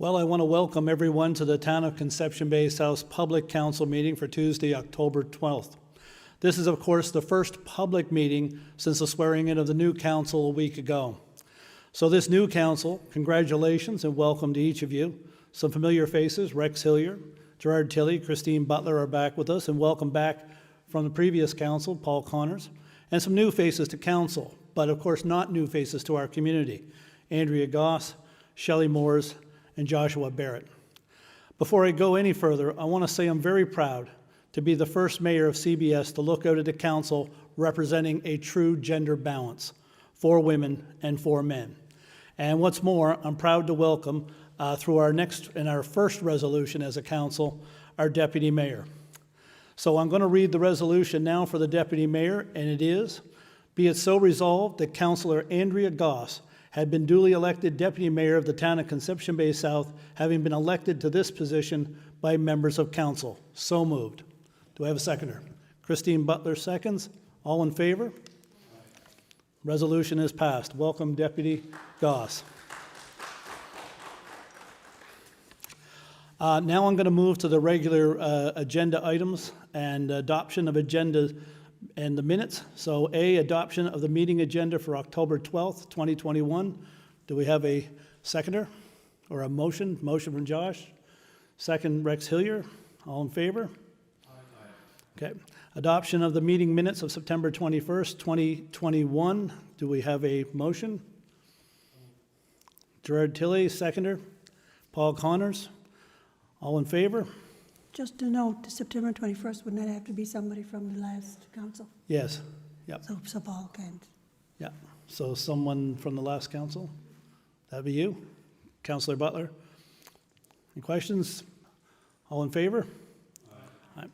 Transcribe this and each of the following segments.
Well, I want to welcome everyone to the Town of Conception Bay South's Public Council meeting for Tuesday, October 12th. This is, of course, the first public meeting since the swearing in of the new council a week ago. So this new council, congratulations and welcome to each of you. Some familiar faces, Rex Hillier, Gerard Tilley, Christine Butler are back with us, and welcome back from the previous council, Paul Connors, and some new faces to council, but of course not new faces to our community, Andrea Goss, Shelley Moores, and Joshua Barrett. Before I go any further, I want to say I'm very proud to be the first mayor of CBS to look out at the council representing a true gender balance for women and for men. And what's more, I'm proud to welcome through our first resolution as a council, our deputy mayor. So I'm going to read the resolution now for the deputy mayor, and it is, be it so resolved that Councillor Andrea Goss had been duly elected deputy mayor of the town of Conception Bay South, having been elected to this position by members of council. So moved. Do I have a seconder? Christine Butler seconds. All in favor? Resolution is passed. Welcome, Deputy Goss. Now I'm going to move to the regular agenda items and adoption of agenda and the minutes. So A, adoption of the meeting agenda for October 12th, 2021. Do we have a seconder or a motion? Motion from Josh. Second, Rex Hillier. All in favor? Aye. Okay. Adoption of the meeting minutes of September 21st, 2021. Do we have a motion? Gerard Tilley, seconder. Paul Connors. All in favor? Just to note, September 21st, wouldn't that have to be somebody from the last council? Yes. Yep. So Paul can't. Yeah. So someone from the last council? That'd be you, Councillor Butler. Any questions? All in favor? Aye. Aye.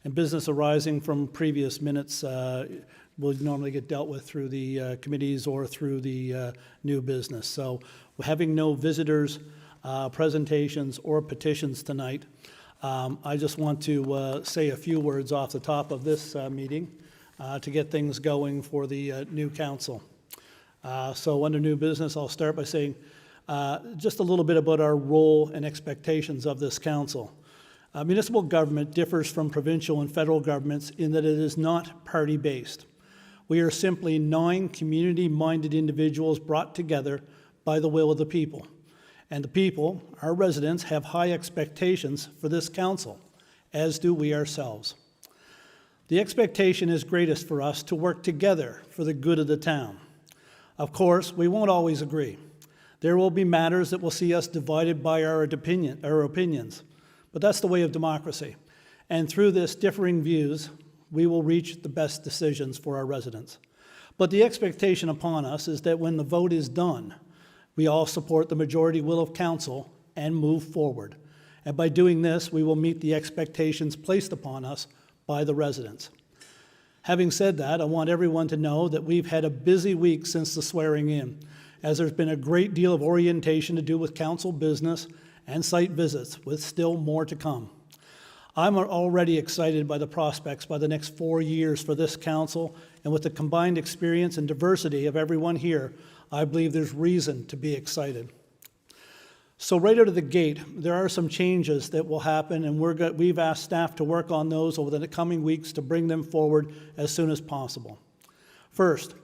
And business arising from previous minutes will normally get dealt with through the committees or through the new business. So having no visitors, presentations, or petitions tonight, I just want to say a few words off the top of this meeting to get things going for the new council. So under new business, I'll start by saying just a little bit about our role and expectations of this council. Municipal government differs from provincial and federal governments in that it is not party-based. We are simply 9 community-minded individuals brought together by the will of the people. And the people, our residents, have high expectations for this council, as do we ourselves. The expectation is greatest for us to work together for the good of the town. Of course, we won't always agree. There will be matters that will see us divided by our opinions, but that's the way of democracy. And through this differing views, we will reach the best decisions for our residents. But the expectation upon us is that when the vote is done, we all support the majority will of council and move forward. And by doing this, we will meet the expectations placed upon us by the residents. Having said that, I want everyone to know that we've had a busy week since the swearing in, as there's been a great deal of orientation to do with council business and site visits, with still more to come. I'm already excited by the prospects by the next 4 years for this council, and with the combined experience and diversity of everyone here, I believe there's reason to be excited. So right out of the gate, there are some changes that will happen, and we've asked staff to work on those over the coming weeks to bring them forward as soon as possible. First,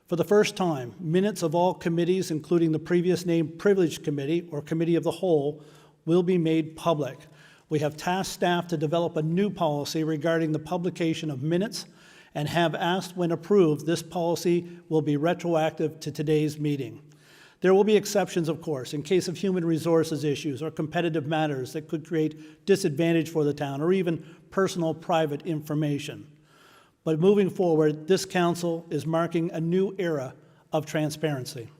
for the first time, minutes of all committees, including the previous named Privilege Committee or Committee of the Whole, will be made public. We have tasked staff to develop a new policy regarding the publication of minutes and have asked, when approved, this policy will be retroactive to today's meeting. There will be exceptions, of course, in case of human resources issues or competitive matters that could create disadvantage for the town or even personal private information. But moving forward, this council is marking a new era of transparency.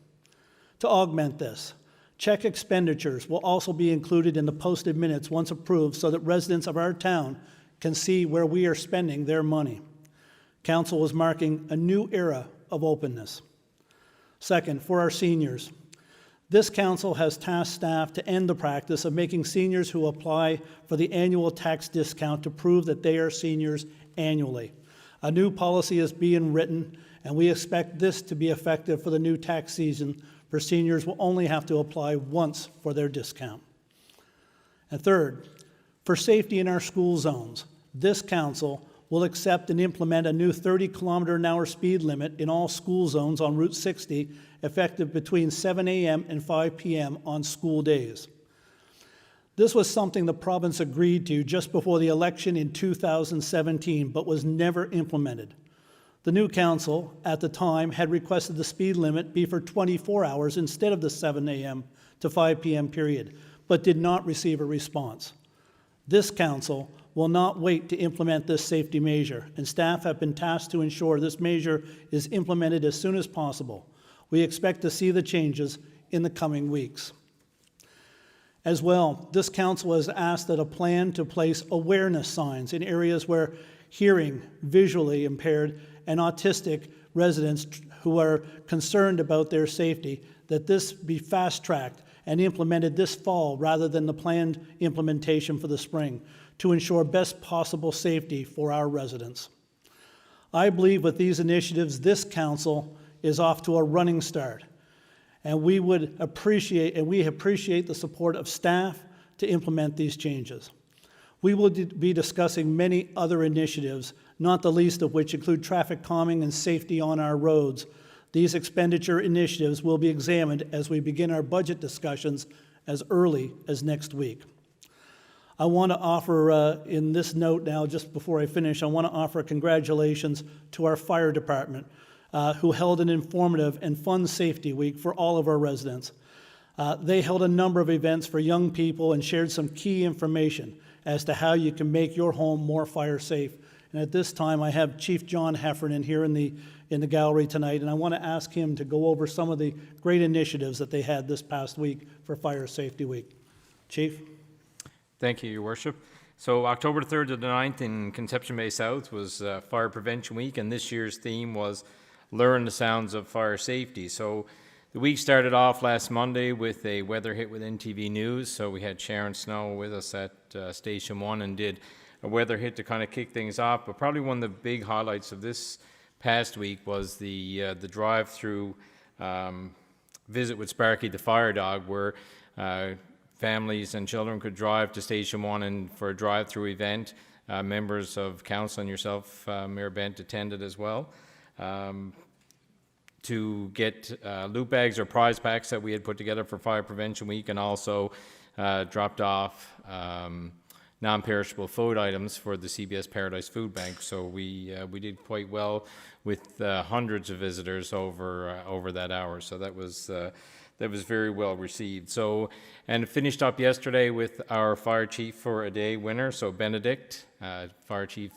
To augment this, check expenditures will also be included in the posted minutes once approved so that residents of our town can see where we are spending their money. Council is marking a new era of openness. Second, for our seniors, this council has tasked staff to end the practice of making seniors who apply for the annual tax discount to prove that they are seniors annually. A new policy is being written, and we expect this to be effective for the new tax season, for seniors will only have to apply once for their discount. And third, for safety in our school zones, this council will accept and implement a new 30-kilometer-an-hour speed limit in all school zones on Route 60, effective between 7 a.m. and 5 p.m. on school days. This was something the province agreed to just before the election in 2017, but was never implemented. The new council, at the time, had requested the speed limit be for 24 hours instead of the 7 a.m. to 5 p.m. period, but did not receive a response. This council will not wait to implement this safety measure, and staff have been tasked to ensure this measure is implemented as soon as possible. We expect to see the changes in the coming weeks. As well, this council has asked that a plan to place awareness signs in areas where hearing, visually impaired, and autistic residents who are concerned about their safety, that this be fast-tracked and implemented this fall rather than the planned implementation for the spring to ensure best possible safety for our residents. I believe with these initiatives, this council is off to a running start, and we appreciate the support of staff to implement these changes. We will be discussing many other initiatives, not the least of which include traffic calming and safety on our roads. These expenditure initiatives will be examined as we begin our budget discussions as early as next week. I want to offer, in this note now, just before I finish, I want to offer congratulations to our fire department, who held an informative and fun safety week for all of our residents. They held a number of events for young people and shared some key information as to how you can make your home more fire safe. And at this time, I have Chief John Heffernan here in the gallery tonight, and I want to ask him to go over some of the great initiatives that they had this past week for Fire Safety Week. Chief? Thank you, Your Worship. So October 3rd to the 9th in Conception Bay South was Fire Prevention Week, and this year's theme was Learn the Sounds of Fire Safety. So the week started off last Monday with a weather hit with NTV News. So we had Sharon Snow with us at Station 1 and did a weather hit to kind of kick things off. But probably one of the big highlights of this past week was the drive-through visit with Sparky the fire dog, where families and children could drive to Station 1 and for a drive-through event. Members of council and yourself, Mayor Bent, attended as well. To get loot bags or prize packs that we had put together for Fire Prevention Week, and also dropped off non-perishable food items for the CBS Paradise Food Bank. So we did quite well with hundreds of visitors over that hour. So that was very well received. So, and finished up yesterday with our Fire Chief for a Day winner. So Benedict, Fire Chief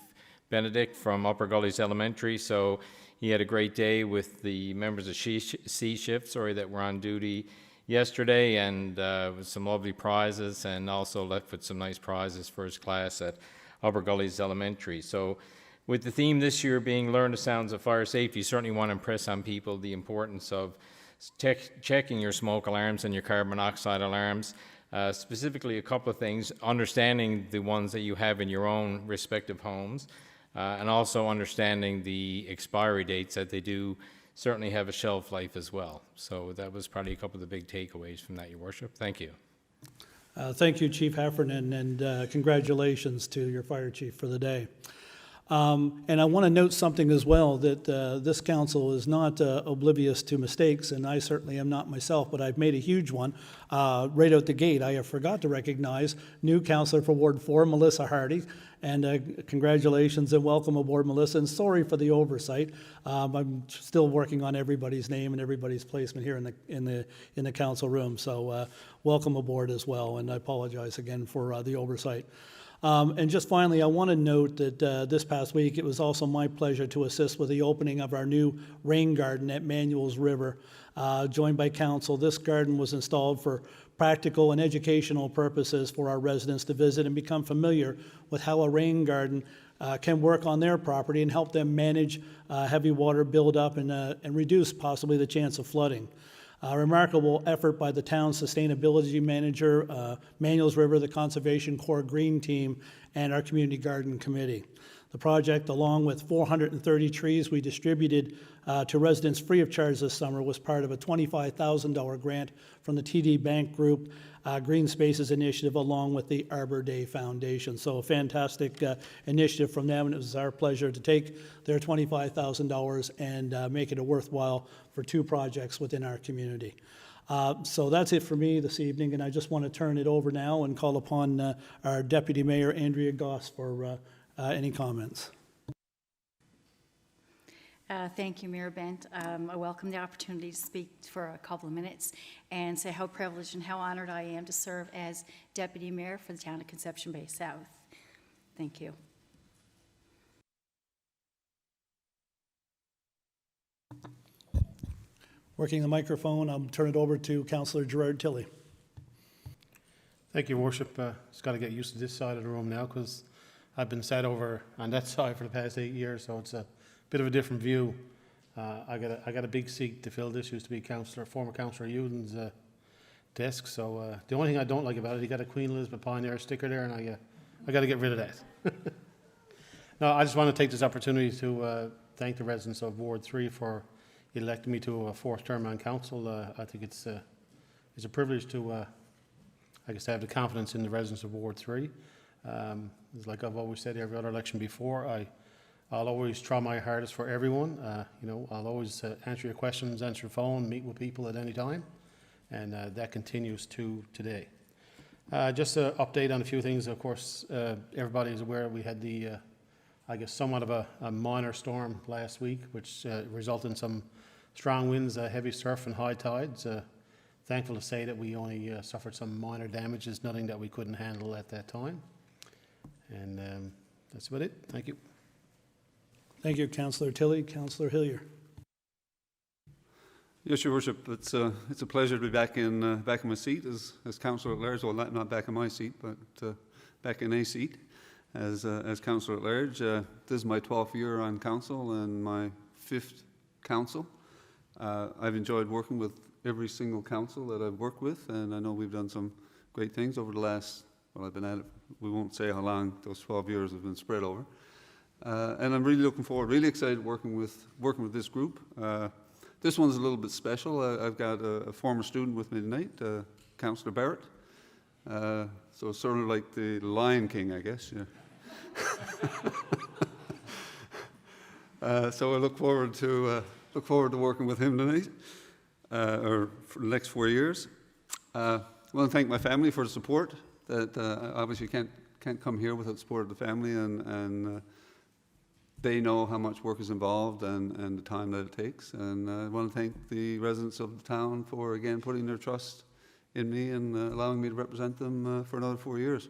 Benedict from Upper Gullies Elementary. So he had a great day with the members of C Shift, that were on duty yesterday, and with some lovely prizes, and also left with some nice prizes for his class at Upper Gullies Elementary. So with the theme this year being Learn the Sounds of Fire Safety, you certainly want to impress on people the importance of checking your smoke alarms and your carbon monoxide alarms. Specifically, a couple of things: understanding the ones that you have in your own respective homes, and also understanding the expiry dates, that they do certainly have a shelf life as well. So that was probably a couple of the big takeaways from that, Your Worship. Thank you. Thank you, Chief Heffernan, and congratulations to your fire chief for the day. And I want to note something as well, that this council is not oblivious to mistakes, and I certainly am not myself, but I've made a huge one right out the gate. I forgot to recognize new councillor for Ward 4, Melissa Hardy, and congratulations and welcome aboard, Melissa, and sorry for the oversight. I'm still working on everybody's name and everybody's placement here in the council room, so welcome aboard as well, and I apologize again for the oversight. And just finally, I want to note that this past week, it was also my pleasure to assist with the opening of our new rain garden at Manuels River. Joined by council, this garden was installed for practical and educational purposes for our residents to visit and become familiar with how a rain garden can work on their property and help them manage heavy water buildup and reduce possibly the chance of flooding. A remarkable effort by the town's sustainability manager, Manuels River, the Conservation Corps Green Team, and our Community Garden Committee. The project, along with 430 trees we distributed to residents free of charge this summer, was part of a $25,000 grant from the TD Bank Group Green Spaces Initiative, along with the Arbor Day Foundation. So a fantastic initiative from them, and it was our pleasure to take their $25,000 and make it a worthwhile for 2 projects within our community. So that's it for me this evening, and I just want to turn it over now and call upon our Deputy Mayor, Andrea Goss, for any comments. Thank you, Mayor Bent. I welcome the opportunity to speak for a couple of minutes and say how privileged and how honored I am to serve as Deputy Mayor for the town of Conception Bay South. Thank you. Working the microphone, I'll turn it over to Councillor Gerard Tilley. Thank you, Worship. Just got to get used to this side of the room now because I've been sat over on that side for the past 8 years, so it's a bit of a different view. I got a big seat to fill. This used to be former Councillor Uden's desk, so the only thing I don't like about it, he got a Queen Elizabeth Pioneer sticker there, and I got to get rid of that. No, I just want to take this opportunity to thank the residents of Ward 3 for electing me to a 4th term on council. I think it's a privilege to, I guess, have the confidence in the residents of Ward 3. It's like I've always said every other election before, I'll always try my hardest for everyone. I'll always answer your questions, answer the phone, meet with people at any time, and that continues to today. Just to update on a few things, of course, everybody is aware we had the, I guess, somewhat of a minor storm last week, which resulted in some strong winds, heavy surf and high tides. Thankful to say that we only suffered some minor damages, nothing that we couldn't handle at that time. And that's about it. Thank you. Thank you, Councillor Tilley. Councillor Hillier. Yes, Your Worship. It's a pleasure to be back in my seat as Councillor at Large. Well, not back in my seat, but back in a seat as Councillor at Large. This is my 12th year on council and my 5th council. I've enjoyed working with every single council that I've worked with, and I know we've done some great things over the last, well, I've been at it, we won't say how long those 12 years have been spread over. And I'm really looking forward, really excited working with this group. This one's a little bit special. I've got a former student with me tonight, Councillor Barrett. So it's sort of like the Lion King, I guess. Yeah. So I look forward to working with him tonight, or for the next 4 years. I want to thank my family for the support. That obviously can't come here without the support of the family, and they know how much work is involved and the time that it takes. And I want to thank the residents of the town for, again, putting their trust in me and allowing me to represent them for another 4 years.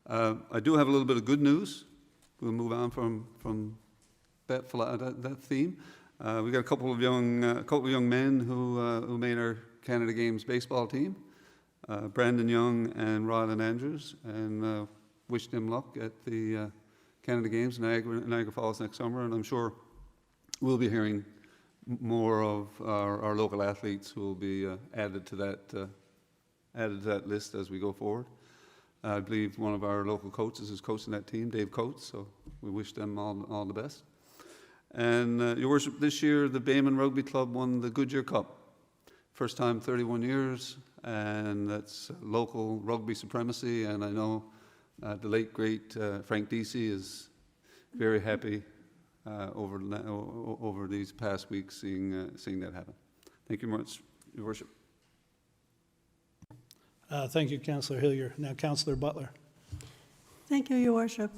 I do have a little bit of good news. We'll move on from that theme. We got a couple of young men who made our Canada Games baseball team, Brandon Young and Rylan Andrews, and wish them luck at the Canada Games in Niagara Falls next summer. And I'm sure we'll be hearing more of our local athletes who will be added to that list as we go forward. I believe one of our local coaches is coaching that team, Dave Coates, so we wish them all the best. And Your Worship, this year the Bayman Rugby Club won the Goodyear Cup. First time 31 years, and that's local rugby supremacy. And I know the late, great Frank Deasy is very happy over these past weeks seeing that happen. Thank you very much, Your Worship. Thank you, Councillor Hillier. Now, Councillor Butler. Thank you, Your Worship.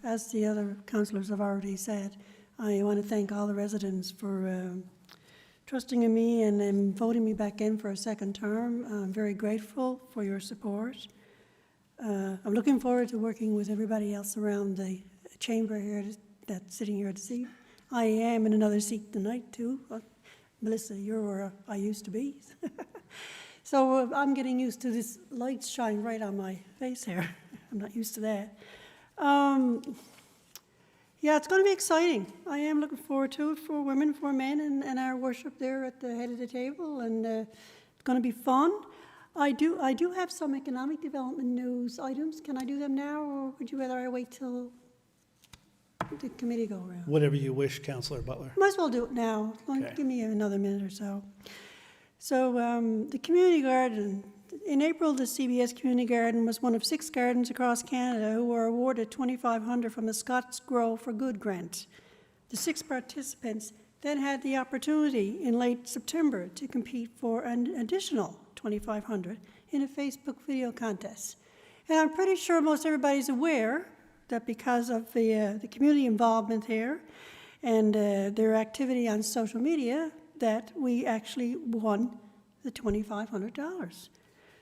As the other councillors have already said, I want to thank all the residents for trusting in me and voting me back in for a 2nd term. I'm very grateful for your support. I'm looking forward to working with everybody else around the chamber here that's sitting here to see. I am in another seat tonight too. Melissa, you're where I used to be. So I'm getting used to this light shining right on my face here. I'm not used to that. Yeah, it's going to be exciting. I am looking forward to it for women, for men, and our worship there at the head of the table, and it's going to be fun. I do have some economic development news items. Can I do them now, or would you rather I wait till the committee go around? Whatever you wish, Councillor Butler. Might as well do it now. Okay. Give me another minute or so. So the community garden, in April, the CBS Community Garden was one of 6 gardens across Canada who were awarded $2,500 from the Scots Grow for Good grant. The 6 participants then had the opportunity in late September to compete for an additional $2,500 in a Facebook video contest. And I'm pretty sure most everybody's aware that because of the community involvement here and their activity on social media, that we actually won the $2,500.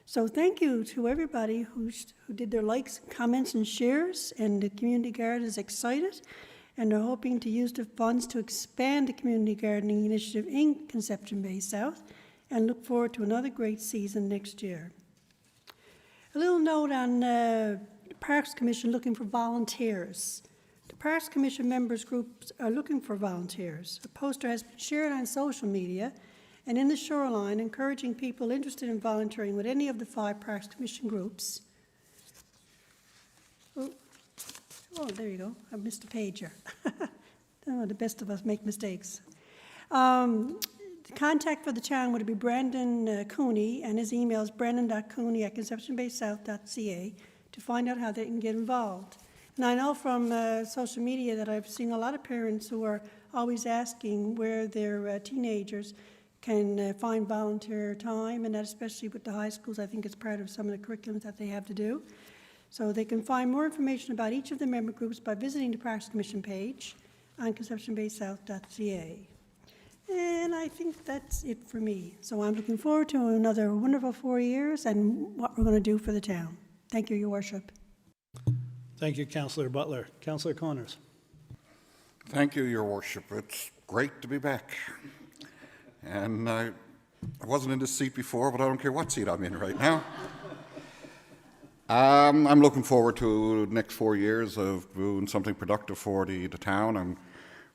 So thank you to everybody who did their likes, comments, and shares, and the community garden is excited, and they're hoping to use the funds to expand the community gardening initiative in Conception Bay South, and look forward to another great season next year. A little note on the Parks Commission looking for volunteers. The Parks Commission members groups are looking for volunteers. A poster has been shared on social media and in the shoreline encouraging people interested in volunteering with any of the 5 Parks Commission groups. Oh, there you go. I missed a page here. Oh, the best of us make mistakes. The contact for the town would be Brandon Cooney, and his email is brandon.cooney@conceptionbaysouth.ca to find out how they can get involved. And I know from social media that I've seen a lot of parents who are always asking where their teenagers can find volunteer time, and that especially with the high schools, I think it's part of some of the curriculums that they have to do. So they can find more information about each of the member groups by visiting the Parks Commission page on conceptionbaysouth.ca. And I think that's it for me. So I'm looking forward to another wonderful 4 years and what we're going to do for the town. Thank you, Your Worship. Thank you, Councillor Butler. Councillor Connors. Thank you, Your Worship. It's great to be back. And I wasn't in this seat before, but I don't care what seat I'm in right now. I'm looking forward to the next 4 years of doing something productive for the town. I'm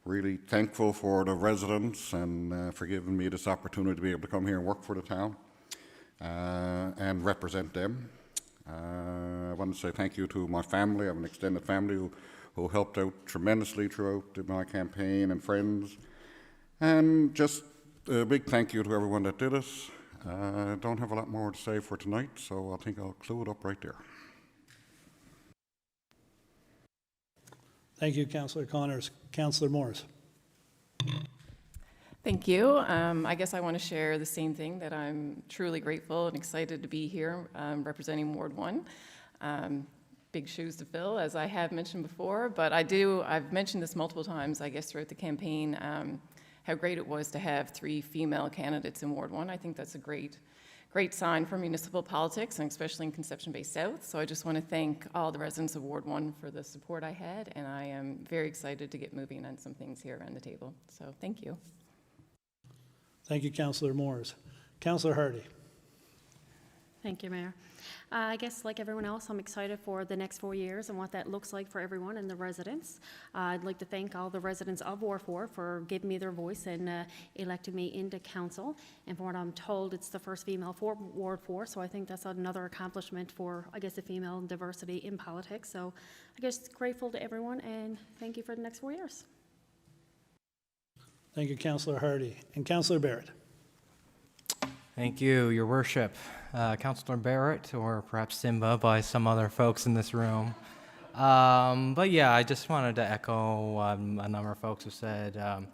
really thankful for the residents and for giving me this opportunity to be able to come here and work for the town and represent them. I want to say thank you to my family. I have an extended family who helped out tremendously throughout my campaign, and friends. And just a big thank you to everyone that did it. I don't have a lot more to say for tonight, so I think I'll clue it up right there. Thank you, Councillor Connors. Councillor Morris. Thank you. I guess I want to share the same thing, that I'm truly grateful and excited to be here representing Ward 1. Big shoes to fill, as I have mentioned before, but I've mentioned this multiple times, I guess, throughout the campaign, how great it was to have 3 female candidates in Ward 1. I think that's a great sign for municipal politics, and especially in Conception Bay South. So I just want to thank all the residents of Ward 1 for the support I had, and I am very excited to get moving on some things here around the table. So thank you. Thank you, Councillor Morris. Councillor Hardy. Thank you, Mayor. I guess like everyone else, I'm excited for the next 4 years and what that looks like for everyone and the residents. I'd like to thank all the residents of Ward 4 for giving me their voice and electing me into council. And from what I'm told, it's the first female for Ward 4, so I think that's another accomplishment for, I guess, the female diversity in politics. So I guess grateful to everyone, and thank you for the next 4 years. Thank you, Councillor Hardy. And Councillor Barrett. Thank you, Your Worship. Councillor Barrett, or perhaps Simba by some other folks in this room. But yeah, I just wanted to echo what a number of folks have said.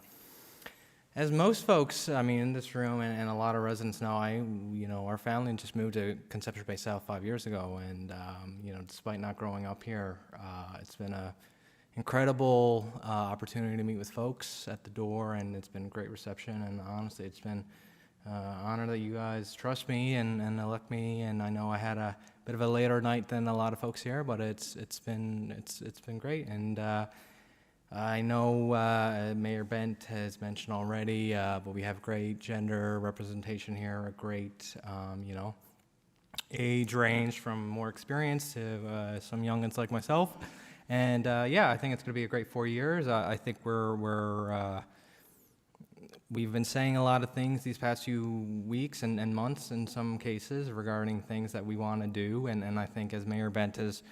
As most folks, I mean, in this room and a lot of residents know, our family just moved to Conception Bay South 5 years ago, and despite not growing up here, it's been a incredible opportunity to meet with folks at the door, and it's been a great reception. And honestly, it's been honor that you guys trust me and elect me. And I know I had a bit of a later night than a lot of folks here, but it's been great. And I know Mayor Bent has mentioned already, but we have great gender representation here, a great age range from more experience to some youngins like myself. And I think it's going to be a great 4 years. I think we've been saying a lot of things these past few weeks and months in some cases regarding things that we want to do. And I think as Mayor Bent has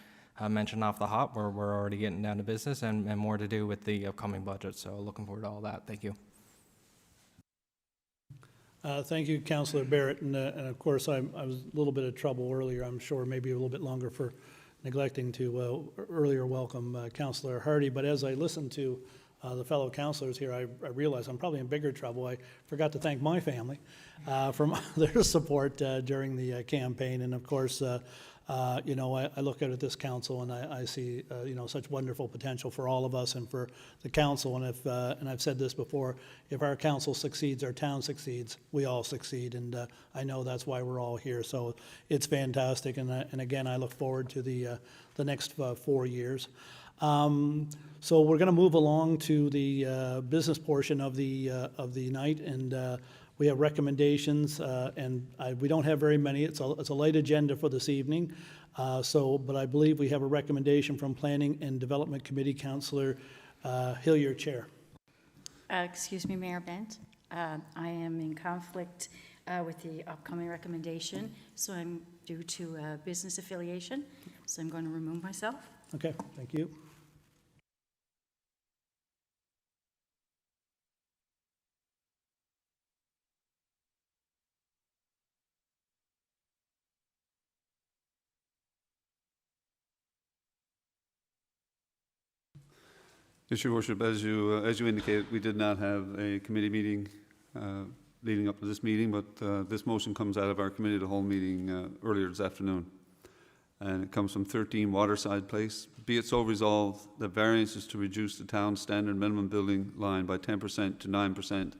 mentioned off the hop. We're already getting down to business and more to do with the upcoming budget. So looking forward to all that. Thank you. Thank you, Councillor Barrett, and of course, I was a little bit of trouble earlier, I'm sure, maybe a little bit longer for neglecting to earlier welcome Councillor Hardy, but as I listened to the fellow councillors here, I realized I'm probably in bigger trouble. I forgot to thank my family for their support during the campaign, and of course, you know, I look out at this council and I see, you know, such wonderful potential for all of us and for the council. And if, and I've said this before, if our council succeeds, our town succeeds, we all succeed. And I know that's why we're all here. So it's fantastic. And again, I look forward to the next 4 years. So we're going to move along to the business portion of the night, and we have recommendations, and we don't have very many. It's a light agenda for this evening. But I believe we have a recommendation from Planning and Development Committee, Councillor Hillier, Chair. Excuse me, Mayor Bent. I am in conflict with the upcoming recommendation, so I'm due to business affiliation, so I'm going to remove myself. Okay, thank you. Yes, Your Worship, as you indicated, we did not have a committee meeting leading up to this meeting, but this motion comes out of our committee of the whole meeting earlier this afternoon. And it comes from 13 Waterside Place. Be it so resolved that variances to reduce the town's standard minimum building line by 10% to 9%,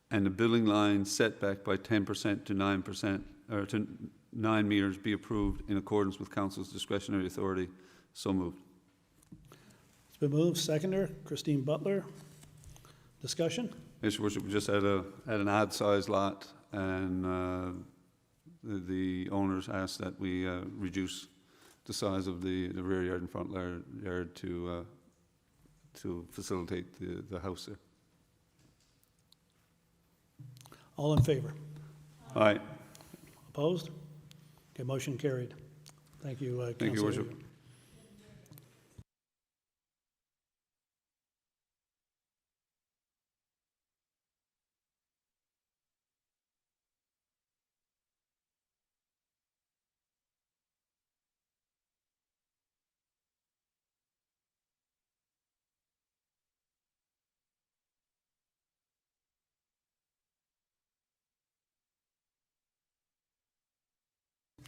and the building line setback by 10% to 9%, or to 9 meters be approved in accordance with Council's discretionary authority. So moved. It's been moved. Seconder, Christine Butler. Discussion? Yes, Your Worship, we just had an odd-sized lot, and the owners asked that we reduce the size of the rear yard and front yard to facilitate the house there. All in favor? Aye. Opposed? Okay, motion carried. Thank you, Thank you, Your Councillor. Worship.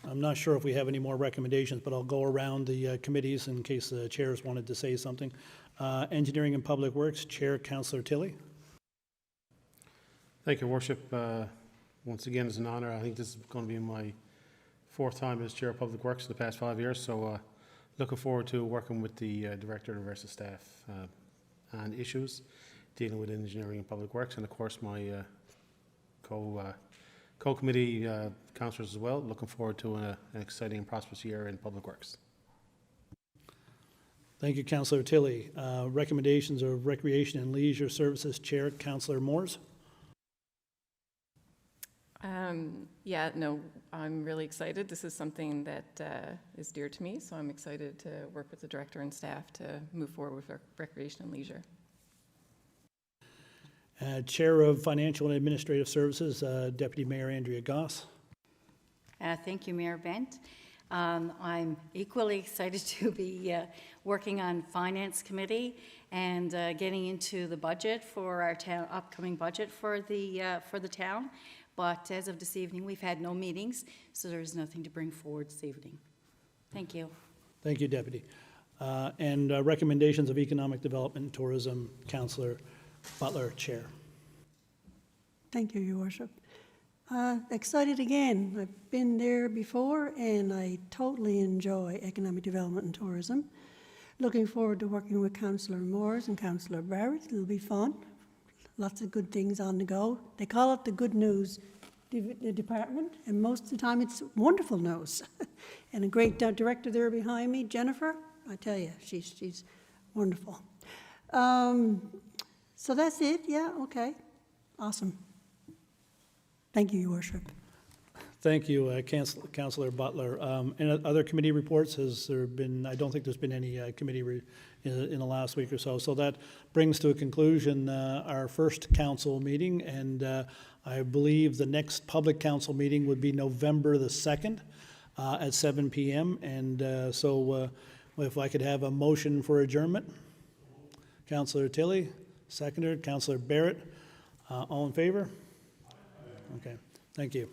I'm not sure if we have any more recommendations, but I'll go around the committees in case the chairs wanted to say something. Engineering and Public Works, Chair Councillor Tilley. Thank you, Worship. Once again, it's an honor. I think this is going to be my 4th time as Chair of Public Works in the past 5 years, so looking forward to working with the Director and the rest of staff on issues dealing with engineering and public works, and of course my co-committee councillors as well. Looking forward to an exciting and prosperous year in public works. Thank you, Councillor Tilley. Recommendations of Recreation and Leisure Services, Chair Councillor Moores. Yeah, no, I'm really excited. This is something that is dear to me, so I'm excited to work with the director and staff to move forward with recreation and leisure. Chair of Financial and Administrative Services, Deputy Mayor Andrea Goss. Thank you, Mayor Bent. I'm equally excited to be working on Finance Committee and getting into the budget for our town, upcoming budget for the town. But as of this evening, we've had no meetings, so there's nothing to bring forward this evening. Thank you. Thank you, Deputy. And recommendations of Economic Development and Tourism, Councillor Butler, Chair. Thank you, Your Worship. Excited again. I've been there before, and I totally enjoy economic development and tourism. Looking forward to working with Councillor Moores and Councillor Barrett. It'll be fun. Lots of good things on the go. They call it the good news department, and most of the time it's wonderful news. And a great director there behind me, Jennifer. I tell you, she's wonderful. So that's it. Yeah. Okay. Awesome. Thank you, Your Worship. Thank you, Councillor Butler. Any other committee reports? Has there been, I don't think there's been any committee in the last week or so. So that brings to a conclusion our first council meeting, and I believe the next public council meeting would be November the 2nd at 7 p.m. And so if I could have a motion for adjournment. Councillor Tilley, seconded. Councillor Barrett, all in favor? Okay, thank you.